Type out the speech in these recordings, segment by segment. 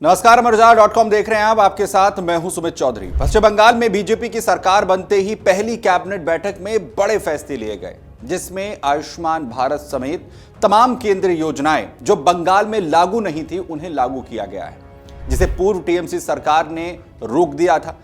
नमस्कार, अमरउजाला.com देख रहे हैं आप। आपके साथ मैं हूं सुमित चौधरी। पश्चिम बंगाल में बीजेपी की सरकार बनते ही पहली कैबिनेट बैठक में बड़े फैसले लिए गए, जिसमें आयुष्मान भारत समेत तमाम केंद्रीय योजनाएं जो बंगाल में लागू नहीं थी उन्हें लागू किया गया है, जिसे पूर्व टीएमसी सरकार ने रोक दिया था।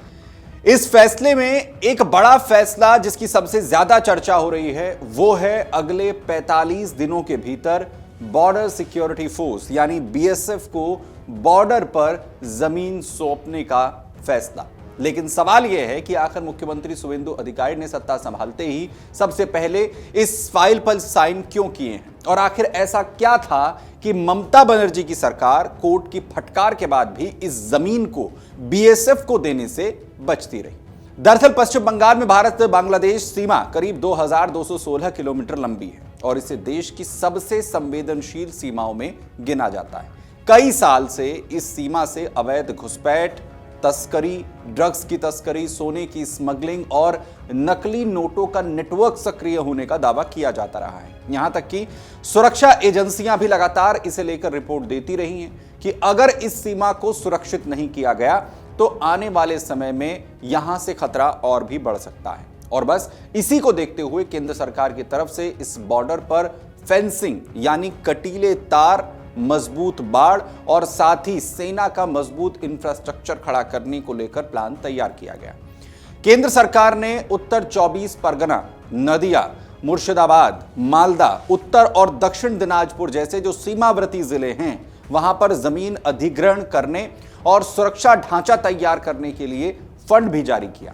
इस फैसले में एक बड़ा फैसला जिसकी सबसे ज्यादा चर्चा हो रही है वो है अगले 45 दिनों के भीतर बॉर्डर सिक्योरिटी फोर्स यानी बीएसएफ को बॉर्डर पर जमीन सौंपने का फैसला। लेकिन सवाल यह है कि आखिर मुख्यमंत्री शुवेंदु अधिकारी ने सत्ता संभालते ही सबसे पहले इस फाइल पर साइन क्यों किए हैं, और आखिर ऐसा क्या था कि ममता बनर्जी की सरकार कोर्ट की फटकार के बाद भी इस जमीन को बीएसएफ को देने से बचती रही। दरअसल पश्चिम बंगाल में भारत बांग्लादेश सीमा करीब 2216 किलोमीटर लंबी है और इसे देश की सबसे संवेदनशील सीमाओं में गिना जाता है। कई साल से इस सीमा से अवैध घुसपैठ, तस्करी, ड्रग्स की तस्करी, सोने की स्मगलिंग और नकली नोटों का नेटवर्क सक्रिय होने का दावा किया जाता रहा है। यहां तक कि सुरक्षा एजेंसियां भी लगातार इसे लेकर रिपोर्ट देती रही हैं कि अगर इस सीमा को सुरक्षित नहीं किया गया तो आने वाले समय में यहां से खतरा और भी बढ़ सकता है। और बस इसी को देखते हुए केंद्र सरकार की तरफ से इस बॉर्डर पर फेंसिंग यानी कटीले तार, मजबूत बाड़ और साथ ही सेना का मजबूत इंफ्रास्ट्रक्चर खड़ा करने को लेकर प्लान तैयार किया गया। केंद्र सरकार ने उत्तर 24 परगना, नदिया, मुर्शिदाबाद, मालदा, उत्तर और दक्षिण दिनाजपुर जैसे जो सीमावर्ती जिले हैं वहां पर जमीन अधिग्रहण करने और सुरक्षा ढांचा तैयार करने के लिए फंड भी जारी किया।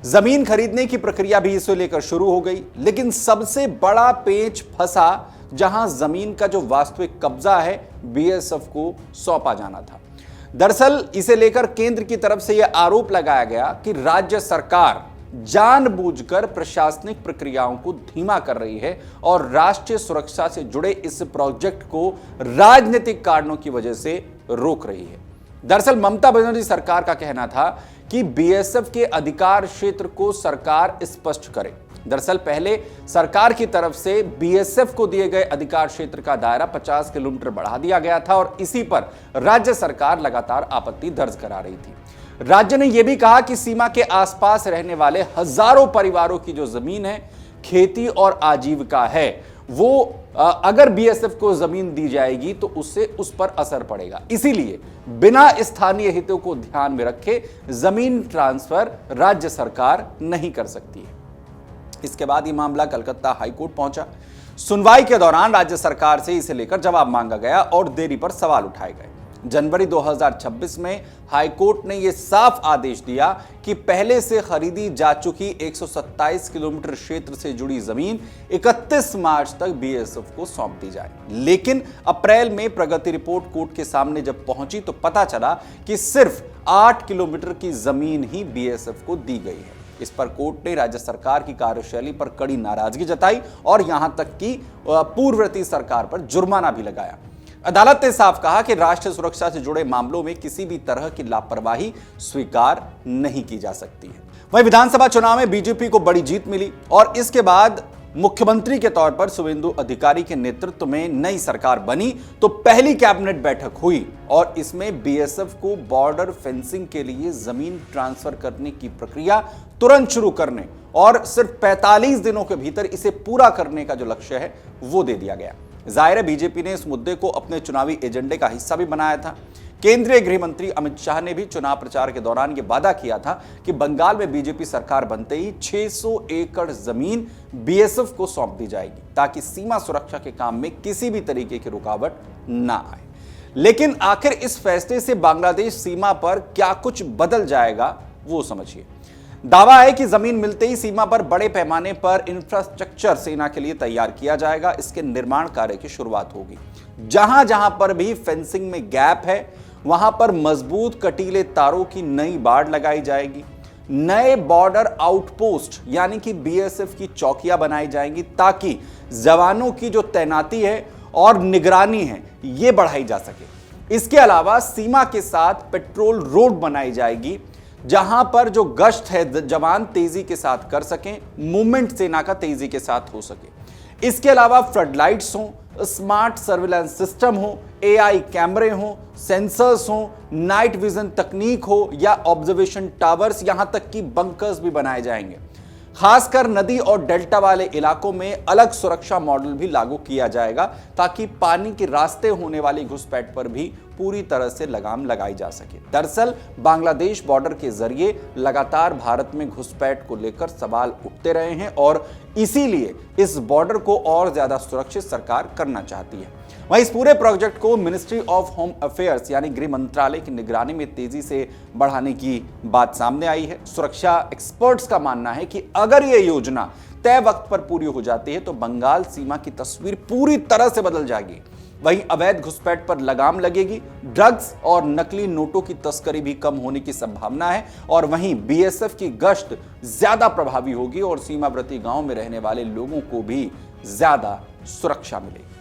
जमीन खरीदने की प्रक्रिया भी इसे लेकर शुरू हो गई, लेकिन सबसे बड़ा पेच फंसा जहां जमीन का जो वास्तविक कब्जा है बीएसएफ को सौंपा जाना था। दरअसल इसे लेकर केंद्र की तरफ से यह आरोप लगाया गया कि राज्य सरकार जानबूझकर प्रशासनिक प्रक्रियाओं को धीमा कर रही है और राष्ट्रीय सुरक्षा से जुड़े इस प्रोजेक्ट को राजनीतिक कारणों की वजह से रोक रही है। दरअसल ममता बनर्जी सरकार का कहना था कि बीएसएफ के अधिकार क्षेत्र को सरकार स्पष्ट करे। दरअसल पहले सरकार की तरफ से बीएसएफ को दिए गए अधिकार क्षेत्र का दायरा 50 किलोमीटर बढ़ा दिया गया था और इसी पर राज्य सरकार लगातार आपत्ति दर्ज करा रही थी। राज्य ने यह भी कहा कि सीमा के आसपास रहने वाले हजारों परिवारों की जो जमीन है, खेती और आजीविका है, वो अगर बीएसएफ को जमीन दी जाएगी तो उससे उस पर असर पड़ेगा। इसीलिए बिना स्थानीय हितों को ध्यान में रखे जमीन ट्रांसफर राज्य सरकार नहीं कर सकती है। इसके बाद यह मामला कलकत्ता हाईकोर्ट पहुंचा। सुनवाई के दौरान राज्य सरकार से इसे लेकर जवाब मांगा गया और देरी पर सवाल उठाए गए। जनवरी 2026 में हाईकोर्ट ने यह साफ आदेश दिया कि पहले से खरीदी जा चुकी 127 किलोमीटर क्षेत्र से जुड़ी जमीन 31 मार्च तक बीएसएफ को सौंप दी जाए। लेकिन अप्रैल में प्रगति रिपोर्ट कोर्ट के सामने जब पहुंची तो पता चला कि सिर्फ 8 किलोमीटर की जमीन ही बीएसएफ को दी गई है। इस पर कोर्ट ने राज्य सरकार की कार्यशैली पर कड़ी नाराजगी जताई और यहां तक कि पूर्ववर्ती सरकार पर जुर्माना भी लगाया। अदालत ने साफ कहा कि राष्ट्रीय सुरक्षा से जुड़े मामलों में किसी भी तरह की लापरवाही स्वीकार नहीं की जा सकती है। वहीं विधानसभा चुनाव में बीजेपी को बड़ी जीत मिली और इसके बाद मुख्यमंत्री के तौर पर शुवेंदु अधिकारी के नेतृत्व में नई सरकार बनी तो पहली कैबिनेट बैठक हुई और इसमें बीएसएफ को बॉर्डर फेंसिंग के लिए जमीन ट्रांसफर करने की प्रक्रिया तुरंत शुरू करने और सिर्फ 45 दिनों के भीतर इसे पूरा करने का जो लक्ष्य है वो दे दिया गया। जाहिर है बीजेपी ने इस मुद्दे को अपने चुनावी एजेंडे का हिस्सा भी बनाया था। केंद्रीय गृह मंत्री अमित शाह ने भी चुनाव प्रचार के दौरान यह वादा किया था कि बंगाल में बीजेपी सरकार बनते ही 600 एकड़ जमीन बीएसएफ को सौंप दी जाएगी ताकि सीमा सुरक्षा के काम में किसी भी तरीके की रुकावट ना आए। लेकिन आखिर इस फैसले से बांग्लादेश सीमा पर क्या कुछ बदल जाएगा वो समझिए। दावा है कि जमीन मिलते ही सीमा पर बड़े पैमाने पर इंफ्रास्ट्रक्चर सेना के लिए तैयार किया जाएगा। इसके निर्माण कार्य की शुरुआत होगी। जहां जहां पर भी फेंसिंग में गैप है वहां पर मजबूत कटीले तारों की नई बाड़ लगाई जाएगी। नए बॉर्डर आउटपोस्ट यानी कि बीएसएफ की चौकियां बनाई जाएंगी ताकि जवानों की जो तैनाती है और निगरानी है ये बढ़ाई जा सके। इसके अलावा सीमा के साथ पेट्रोल रोड बनाई जाएगी जहां पर जो गश्त है जवान तेजी के साथ कर सकें, मूवमेंट सेना का तेजी के साथ हो सके। इसके अलावा फ्लड लाइट्स हों, स्मार्ट सर्विलांस सिस्टम हो, एआई कैमरे हो, सेंसर्स हो, नाइट विजन तकनीक हो या ऑब्जर्वेशन टावर्स, यहां तक कि बंकर्स भी बनाए जाएंगे। खासकर नदी और डेल्टा वाले इलाकों में अलग सुरक्षा मॉडल भी लागू किया जाएगा ताकि पानी के रास्ते होने वाली घुसपैठ पर भी पूरी तरह से लगाम लगाई जा सके। दरअसल बांग्लादेश बॉर्डर के जरिए लगातार भारत में घुसपैठ को लेकर सवाल उठते रहे हैं और इसीलिए इस बॉर्डर को और ज्यादा सुरक्षित सरकार करना चाहती है। वहीं इस पूरे प्रोजेक्ट को मिनिस्ट्री ऑफ होम अफेयर्स यानी गृह मंत्रालय की निगरानी में तेजी से बढ़ाने की बात सामने आई है। सुरक्षा एक्सपर्ट्स का मानना है कि अगर यह योजना तय वक्त पर पूरी हो जाती है तो बंगाल सीमा की तस्वीर पूरी तरह से बदल जाएगी। वहीं अवैध घुसपैठ पर लगाम लगेगी, ड्रग्स और नकली नोटों की तस्करी भी कम होने की संभावना है और वहीं बीएसएफ की गश्त ज्यादा प्रभावी होगी और सीमावर्ती गांव में रहने वाले लोगों को भी ज्यादा सुरक्षा मिलेगी।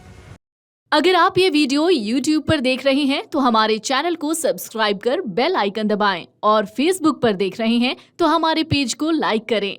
अगर आप ये वीडियो YouTube पर देख रहे हैं तो हमारे चैनल को सब्सक्राइब कर बेल आइकन दबाएं और Facebook पर देख रहे हैं तो हमारे पेज को लाइक करें।